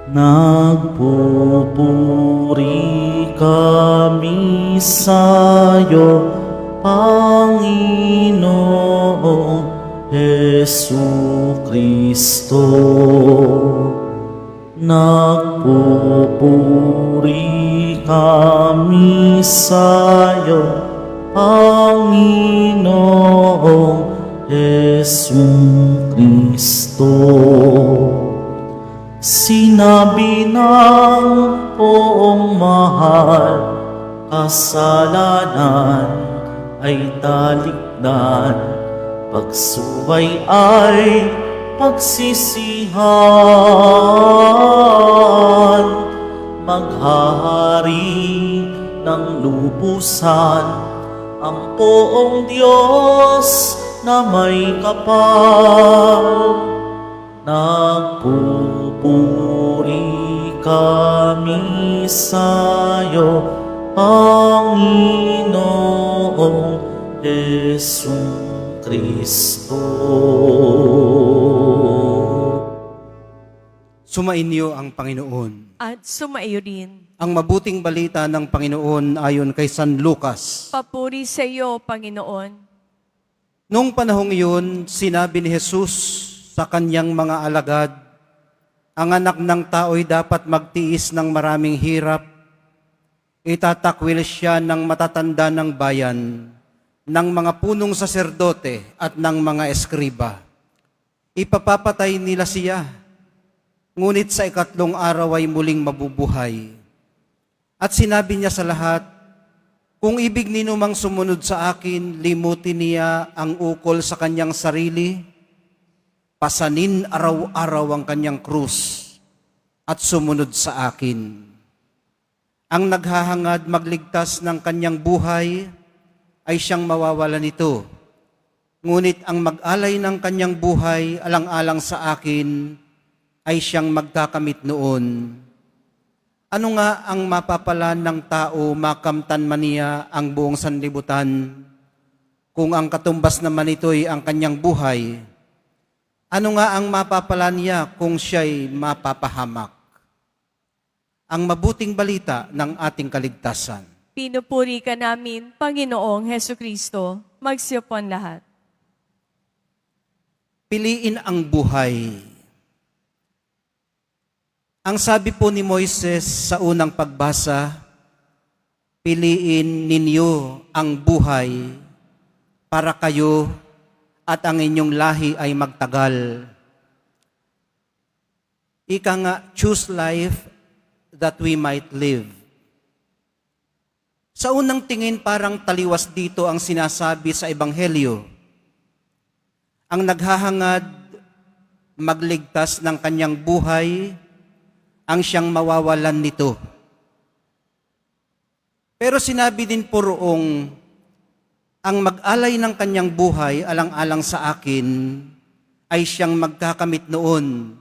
Nagpupuri kami sa'yo, Panginoong Jesucristo. Nagpupuri kami sa'yo, Panginoong Jesucristo. Sinabi ng poong mahal, kasalanan ay talikdan, pagsuway ay pagsisihan. Maghahari ng lubusan ang poong Diyos na may kapal. Nagpupuri kami sa'yo, Panginoong Jesucristo. Sumainyo ang Panginoon. At sumaiyo din. Ang mabuting balita ng Panginoon ayon kay San Lucas. Papuri sa iyo, Panginoon. Noong panahong iyon, sinabi ni Jesus sa kanyang mga alagad, ang anak ng tao'y dapat magtiis ng maraming hirap. Itatakwil siya ng matatanda ng bayan, ng mga punong saserdote at ng mga eskriba. Ipapapatay nila siya, ngunit sa ikatlong araw ay muling mabubuhay. At sinabi niya sa lahat, kung ibig ninumang sumunod sa akin, limutin niya ang ukol sa kanyang sarili, pasanin araw-araw ang kanyang krus at sumunod sa akin. Ang naghahangad magligtas ng kanyang buhay ay siyang mawawala nito. Ngunit ang mag-alay ng kanyang buhay alang-alang sa akin ay siyang magkakamit noon. Ano nga ang mapapalan ng tao makamtan man niya ang buong sanlibutan kung ang katumbas naman ito'y ang kanyang buhay? Ano nga ang mapapalan niya kung siya'y mapapahamak? Ang mabuting balita ng ating kaligtasan. Pinupuri ka namin, Panginoong Jesucristo. Magsiyopon lahat. Piliin ang buhay. Ang sabi po ni Moises sa unang pagbasa, piliin ninyo ang buhay para kayo at ang inyong lahi ay magtagal. Ika nga, choose life that we might live. Sa unang tingin parang taliwas dito ang sinasabi sa Ebanghelyo. Ang naghahangad magligtas ng kanyang buhay, ang siyang mawawalan nito. Pero sinabi din po roong, ang mag-alay ng kanyang buhay alang-alang sa akin ay siyang magkakamit noon.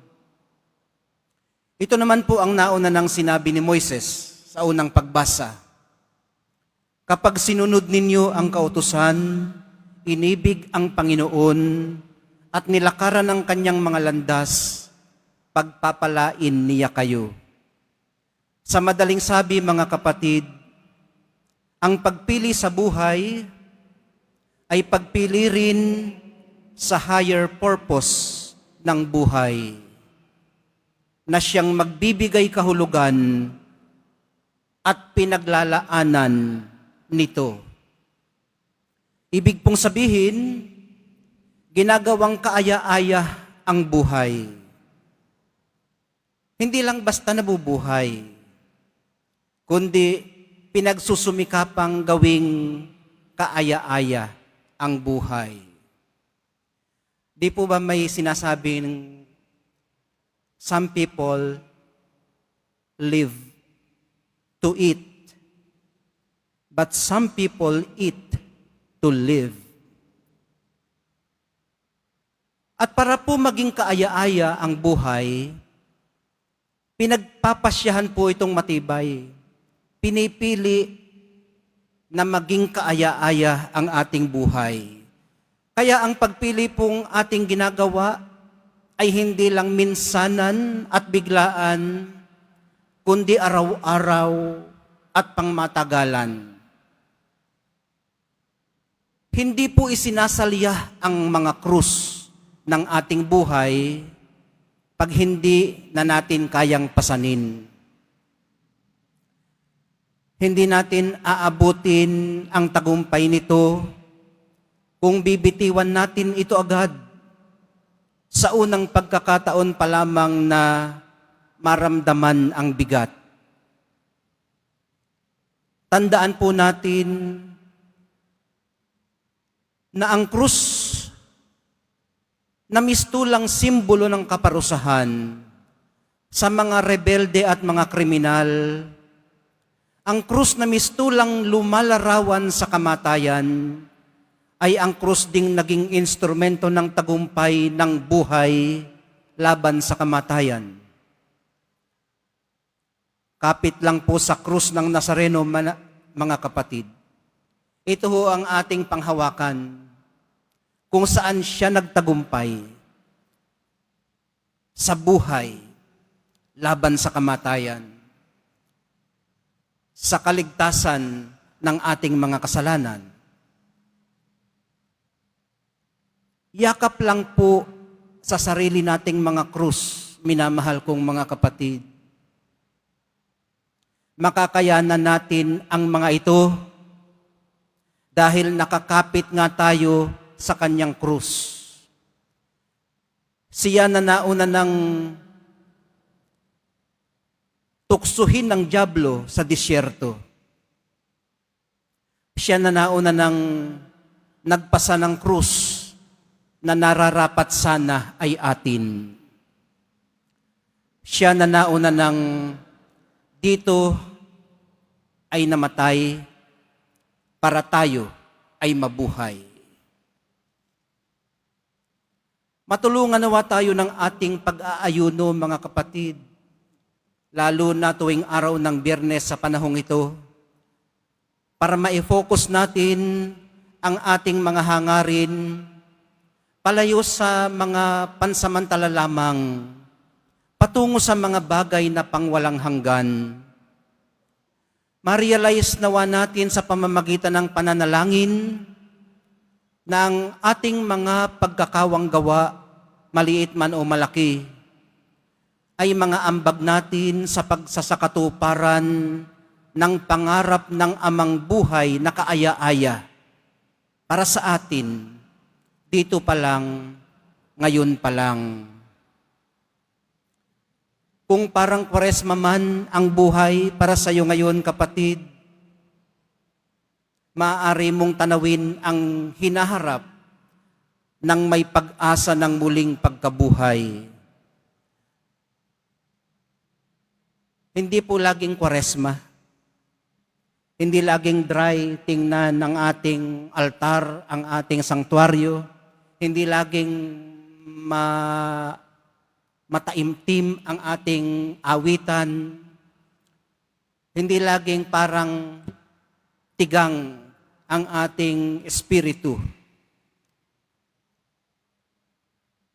Ito naman po ang nauna ng sinabi ni Moises sa unang pagbasa. Kapag sinunod ninyo ang kautusan, inibig ang Panginoon at nilakaran ng kanyang mga landas, pagpapalain niya kayo. Sa madaling sabi, mga kapatid, ang pagpili sa buhay ay pagpili rin sa higher purpose ng buhay na siyang magbibigay kahulugan at pinaglalaanan nito. Ibig pong sabihin, ginagawang kaaya-aya ang buhay. Hindi lang basta nabubuhay, kundi pinagsusumikapang gawing kaaya-aya ang buhay. Di po ba may sinasabing some people live to eat, but some people eat to live. At para po maging kaaya-aya ang buhay, pinagpapasyahan po itong matibay. Pinipili na maging kaaya-aya ang ating buhay. Kaya ang pagpili pong ating ginagawa ay hindi lang minsanan at biglaan, kundi araw-araw at pangmatagalan. Hindi po isinasalya ang mga krus ng ating buhay pag hindi na natin kayang pasanin. Hindi natin aabutin ang tagumpay nito kung bibitiwan natin ito agad sa unang pagkakataon pa lamang na maramdaman ang bigat. Tandaan po natin na ang krus na mistulang simbolo ng kaparusahan sa mga rebelde at mga kriminal, ang krus na mistulang lumalarawan sa kamatayan, ay ang krus ding naging instrumento ng tagumpay ng buhay laban sa kamatayan. Kapit lang po sa krus ng Nazareno, mga kapatid. Ito ho ang ating panghawakan kung saan siya nagtagumpay sa buhay laban sa kamatayan, sa kaligtasan ng ating mga kasalanan. Yakap lang po sa sarili nating mga krus, minamahal kong mga kapatid. Makakayanan natin ang mga ito dahil nakakapit nga tayo sa kanyang krus. Siya na nauna ng tuksuhin ng dyablo sa disyerto. Siya na nauna ng nagpasa ng krus na nararapat sana ay atin. Siya na nauna ng dito ay namatay para tayo ay mabuhay. Matulungan nawa tayo ng ating pag-aayuno, mga kapatid, lalo na tuwing araw ng Biyernes sa panahong ito, para ma-focus natin ang ating mga hangarin palayo sa mga pansamantala lamang, patungo sa mga bagay na pangwalang hanggan. Ma-realize nawa natin sa pamamagitan ng pananalangin na ang ating mga pagkakawang gawa, maliit man o malaki, ay mga ambag natin sa pagsasakatuparan ng pangarap ng amang buhay na kaaya-aya para sa atin, dito pa lang, ngayon pa lang. Kung parang Kwaresma man ang buhay para sa iyo ngayon, kapatid, maaari mong tanawin ang hinaharap ng may pag-asa ng muling pagkabuhay. Hindi po laging Kwaresma. Hindi laging dry tingnan ng ating altar, ang ating sanktuaryo. Hindi laging mataimtim ang ating awitan. Hindi laging parang tigang ang ating espiritu.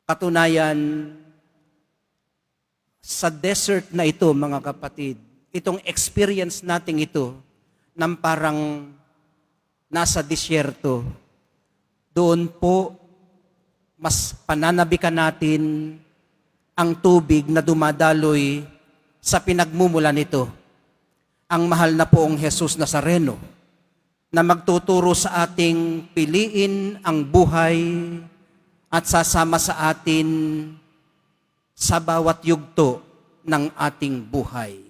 Katunayan, sa desert na ito, mga kapatid, itong experience nating ito, ng parang nasa disyerto, doon po, mas pananabikan natin ang tubig na dumadaloy sa pinagmumula nito. Ang mahal na poong Jesus Nazareno, na magtuturo sa ating piliin ang buhay at sasama sa atin sa bawat yugto ng ating buhay.